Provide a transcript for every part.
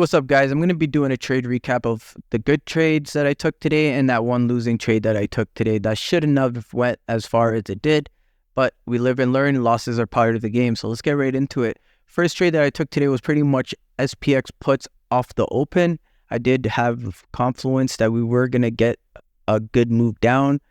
what's up, guys? I'm going to be doing a trade recap of the good trades that I took today and that one losing trade that I took today that shouldn't have went as far as it did, but we live and learn. Losses are part of the game, so let's get right into it. First trade that I took today was pretty much SPX puts off the open. I did have confluence that we were going to get a good move down.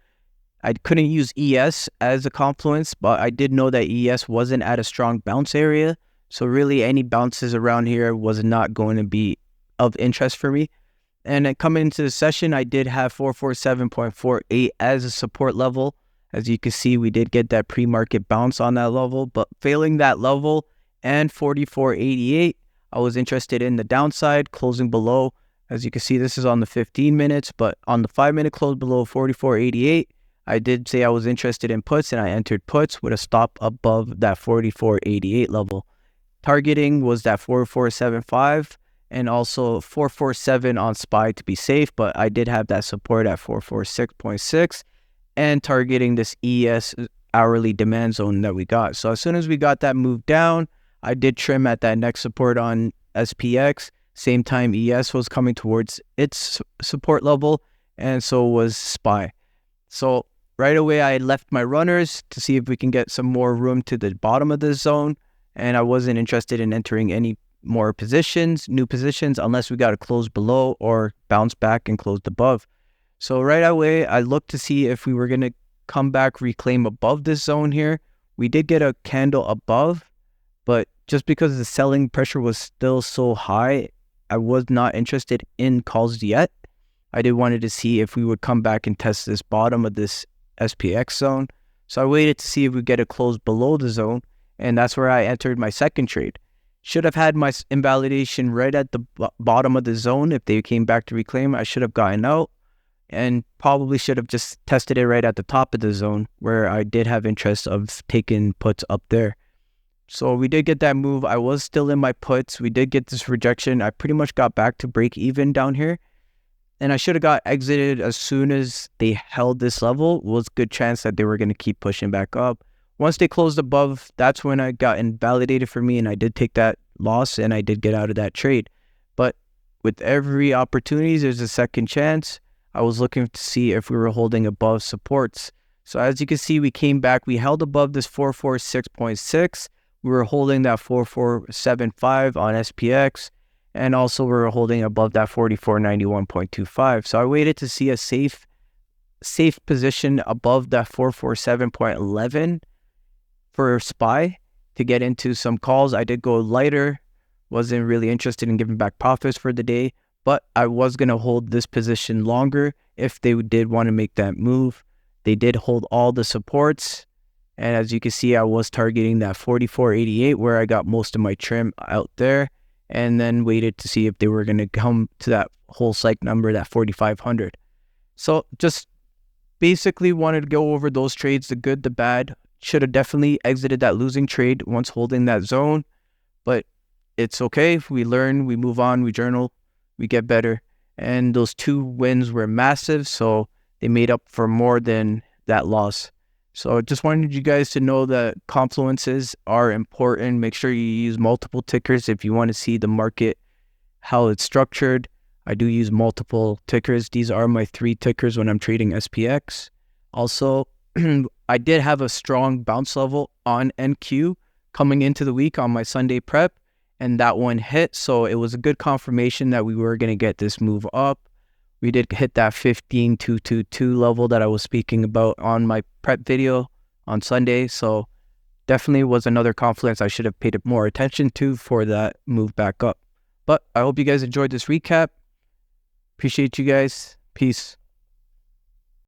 I couldn't use ES as a confluence, but I did know that ES wasn't at a strong bounce area. So really any bounces around here was not going to be of interest for me. And then coming into the session, I did have 447.48 as a support level. As you can see, we did get that pre-market bounce on that level, but failing that level and 44.88, I was interested in the downside, closing below. As you can see, this is on the 15 minutes, but on the 5-minute close below 44.88, I did say I was interested in puts, and I entered puts with a stop above that 44.88 level. Targeting was that 4475 and also 447 on SPY to be safe, but I did have that support at 446.6 and targeting this ES hourly demand zone that we got. So as soon as we got that move down, I did trim at that next support on SPX. Same time ES was coming towards its support level, and so was SPY. So right away I left my runners to see if we can get some more room to the bottom of this zone. And I wasn't interested in entering any more positions, new positions, unless we got to close below or bounce back and close above. So right away, I looked to see if we were going to come back, reclaim above this zone here. We did get a candle above, but just because the selling pressure was still so high, I was not interested in calls yet. I did wanted to see if we would come back and test this bottom of this SPX zone. So I waited to see if we get a close below the zone. And that's where I entered my second trade. Should have had my invalidation right at the bottom of the zone. If they came back to reclaim, I should have gotten out and probably should have just tested it right at the top of the zone where I did have interest of taking puts up there. So we did get that move. I was still in my puts. We did get this rejection. I pretty much got back to break even down here. And I should have got exited as soon as they held this level. It was a good chance that they were going to keep pushing back up. Once they closed above, that's when I got invalidated for me, and I did take that loss, and I did get out of that trade. But with every opportunity, there's a second chance. I was looking to see if we were holding above supports. So as you can see, we came back. We held above this 446.6. We were holding that 4475 on SPX, and also we were holding above that 4491.25. So I waited to see a safe position above that 447.11 for SPY to get into some calls. I did go lighter, wasn't really interested in giving back profits for the day, but I was going to hold this position longer if they did want to make that move. They did hold all the supports, and as you can see, I was targeting that 44.88 where I got most of my trim out there, and then waited to see if they were going to come to that whole psych number, that 4,500. So just basically wanted to go over those trades, the good, the bad. Should have definitely exited that losing trade once holding that zone, but it's okay. We learn, we move on, we journal, we get better. And those two wins were massive, so they made up for more than that loss. So just wanted you guys to know that confluences are important. Make sure you use multiple tickers if you want to see the market, how it's structured. I do use multiple tickers. These are my 3 tickers when I'm trading SPX. Also, I did have a strong bounce level on NQ coming into the week on my Sunday prep, and that one hit. So it was a good confirmation that we were going to get this move up. We did hit that 15,222 level that I was speaking about on my prep video on Sunday. So definitely was another confluence I should have paid more attention to for that move back up. But I hope you guys enjoyed this recap. Appreciate you guys. Peace.